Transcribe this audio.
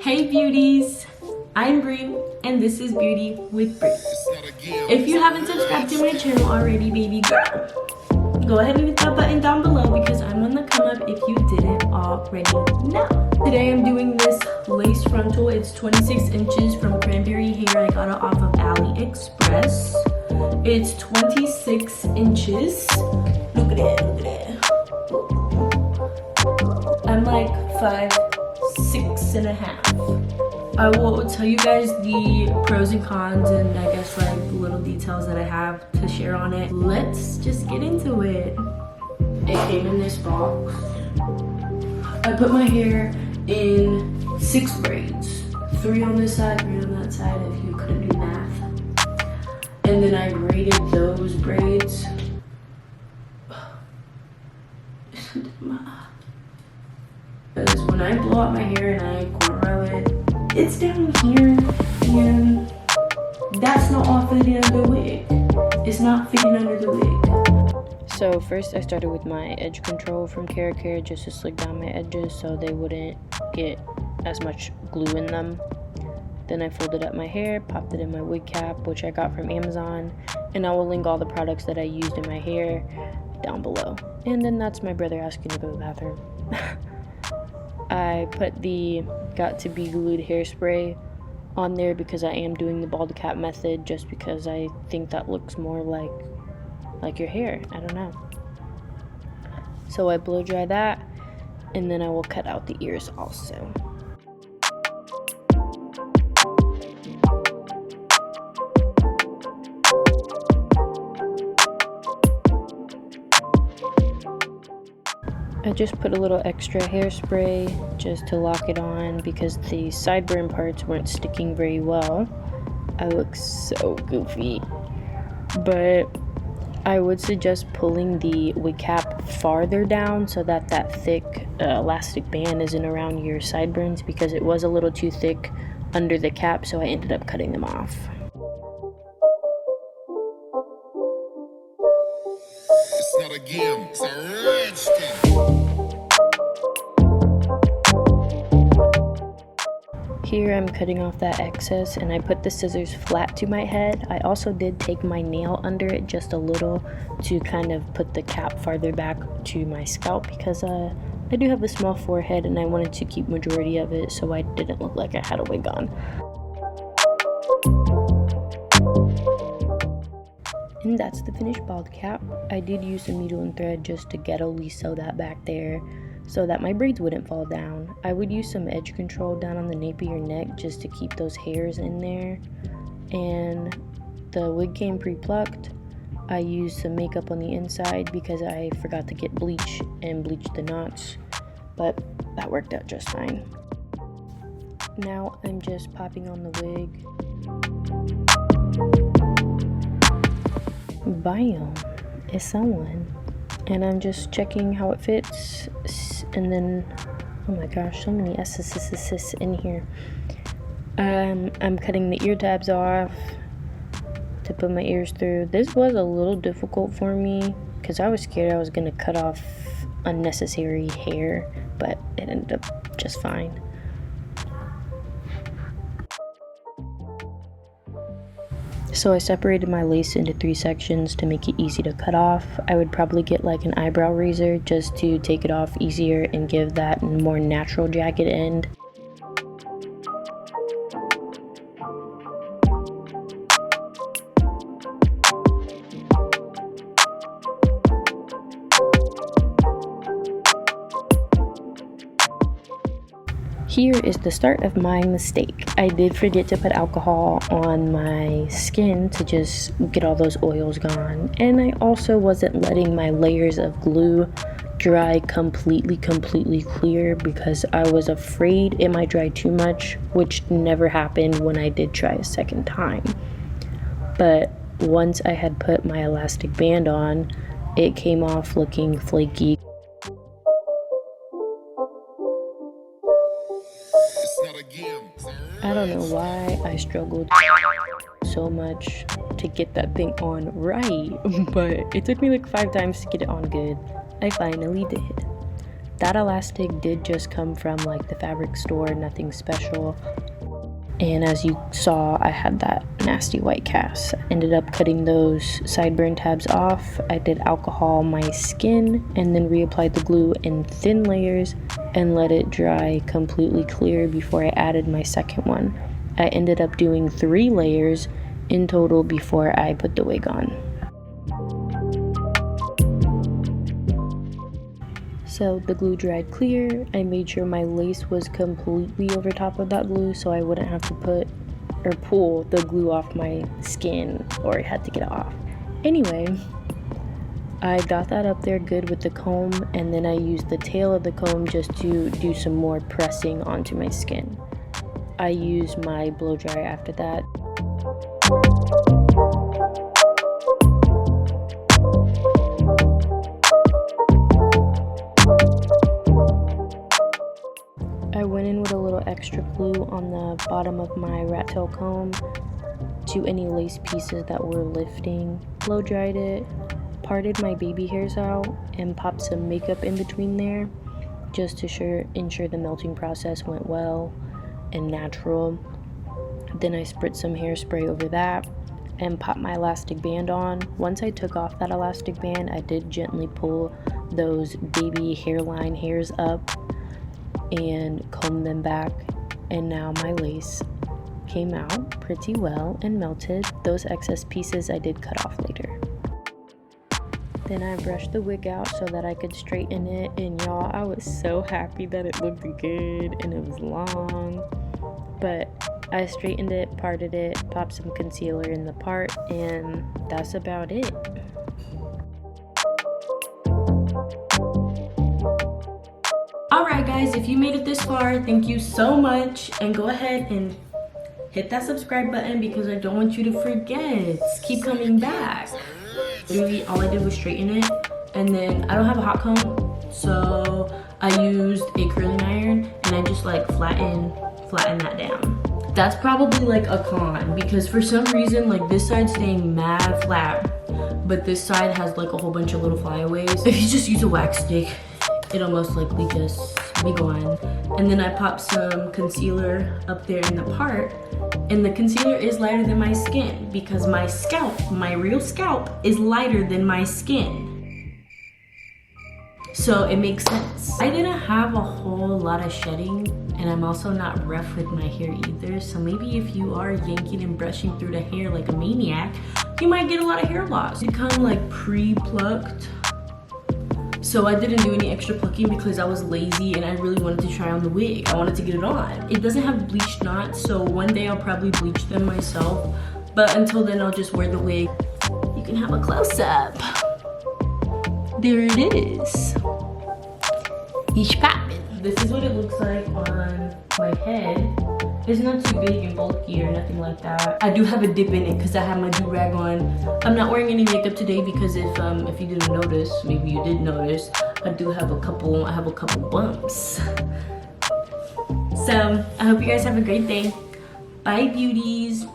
Hey beauties, I'm Bree and this is Beauty with Bree. If you haven't subscribed to my channel already, baby girl, go ahead and hit that button down below because I'm on the come up if you didn't already know. Today I'm doing this lace frontal. It's 26 inches from Cranberry hair. I got it off of AliExpress. It's 26 inches. Look at it, look at it. I'm like 5'6.5". I will tell you guys the pros and cons and I guess like little details that I have to share on it. Let's just get into it. It came in this box. I put my hair in 6 braids. 3 on this side, 3 on that side if you couldn't do math. And then I braided those braids. Because when I blow out my hair and I cornrow it, it's down here and that's not all fitting under the wig. It's not fitting under the wig. So first I started with my edge control from Keracare just to slick down my edges so they wouldn't get as much glue in them. Then I folded up my hair, popped it in my wig cap, which I got from Amazon, and I will link all the products that I used in my hair down below. And then that's my brother asking to go to the bathroom. I put the Got to Be Glued hairspray on there because I am doing the bald cap method, just because I think that looks more like your hair. I don't know. So I blow dry that, and then I will cut out the ears also. I just put a little extra hairspray just to lock it on because the sideburn parts weren't sticking very well. I look so goofy. But I would suggest pulling the wig cap farther down so that that thick elastic band isn't around your sideburns, because it was a little too thick under the cap, so I ended up cutting them off. It's not a game, it's a rich thing. Here I'm cutting off that excess and I put the scissors flat to my head. I also did take my nail under it just a little to kind of put the cap farther back to my scalp because I do have a small forehead and I wanted to keep majority of it so I didn't look like I had a wig on. And that's the finished bald cap. I did use some needle and thread just to ghetto-ly sew that back there so that my braids wouldn't fall down. I would use some edge control down on the nape of your neck just to keep those hairs in there. And the wig came pre-plucked. I used some makeup on the inside because I forgot to get bleach and bleach the knots, but that worked out just fine. Now I'm just popping on the wig. Bam, it's on. And I'm just checking how it fits, and then, oh my gosh, so many S's in here. I'm cutting the ear tabs off to put my ears through. This was a little difficult for me because I was scared I was gonna cut off unnecessary hair, but it ended up just fine. So I separated my lace into 3 sections to make it easy to cut off. I would probably get like an eyebrow razor just to take it off easier and give that more natural jagged end. Here is the start of my mistake. I did forget to put alcohol on my skin to just get all those oils gone. And I also wasn't letting my layers of glue dry completely clear because I was afraid it might dry too much, which never happened when I did try a second time. But once I had put my elastic band on, it came off looking flaky. I don't know why I struggled so much to get that thing on right, but it took me like 5 times to get it on good. I finally did. That elastic did just come from like the fabric store, nothing special. And as you saw, I had that nasty white cast. I ended up cutting those sideburn tabs off. I did alcohol my skin and then reapplied the glue in thin layers and let it dry completely clear before I added my second one. I ended up doing 3 layers in total before I put the wig on. So the glue dried clear. I made sure my lace was completely over top of that glue so I wouldn't have to put or pull the glue off my skin or I had to get it off. Anyway, I got that up there good with the comb, and then I used the tail of the comb just to do some more pressing onto my skin. I used my blow dryer after that. I went in with a little extra glue on the bottom of my rat tail comb to any lace pieces that were lifting. Blow dried it, parted my baby hairs out, and popped some makeup in between there just to ensure the melting process went well and natural. Then I spritzed some hairspray over that and popped my elastic band on. Once I took off that elastic band, I did gently pull those baby hairline hairs up and comb them back, and now my lace came out pretty well and melted. Those excess pieces I did cut off later. Then I brushed the wig out so that I could straighten it, and y'all, I was so happy that it looked good and it was long. But I straightened it, parted it, popped some concealer in the part, and that's about it. Alright guys, if you made it this far, thank you so much, and go ahead and hit that subscribe button because I don't want you to forget. Keep coming back. Literally all I did was straighten it, and then I don't have a hot comb, so I used a curling iron and I just like flatten that down. That's probably like a con because for some reason like this side's staying mad flat, but this side has like a whole bunch of little flyaways. If you just use a wax stick, it'll most likely just be gone. And then I popped some concealer up there in the part, and the concealer is lighter than my skin because my scalp, my real scalp, is lighter than my skin. So it makes sense. I didn't have a whole lot of shedding, and I'm also not rough with my hair either. So maybe if you are yanking and brushing through the hair like a maniac, you might get a lot of hair loss. It kind of like pre-plucked. So I didn't do any extra plucking because I was lazy and I really wanted to try on the wig. I wanted to get it on. It doesn't have bleached knots, so one day I'll probably bleach them myself. But until then, I'll just wear the wig. You can have a close-up. There it is. Each poppin'. This is what it looks like on my head. It's not too big and bulky or nothing like that. I do have a dip in it because I have my do-rag on. I'm not wearing any makeup today because if you didn't notice, maybe you did notice, I have a couple bumps. So I hope you guys have a great day. Bye beauties.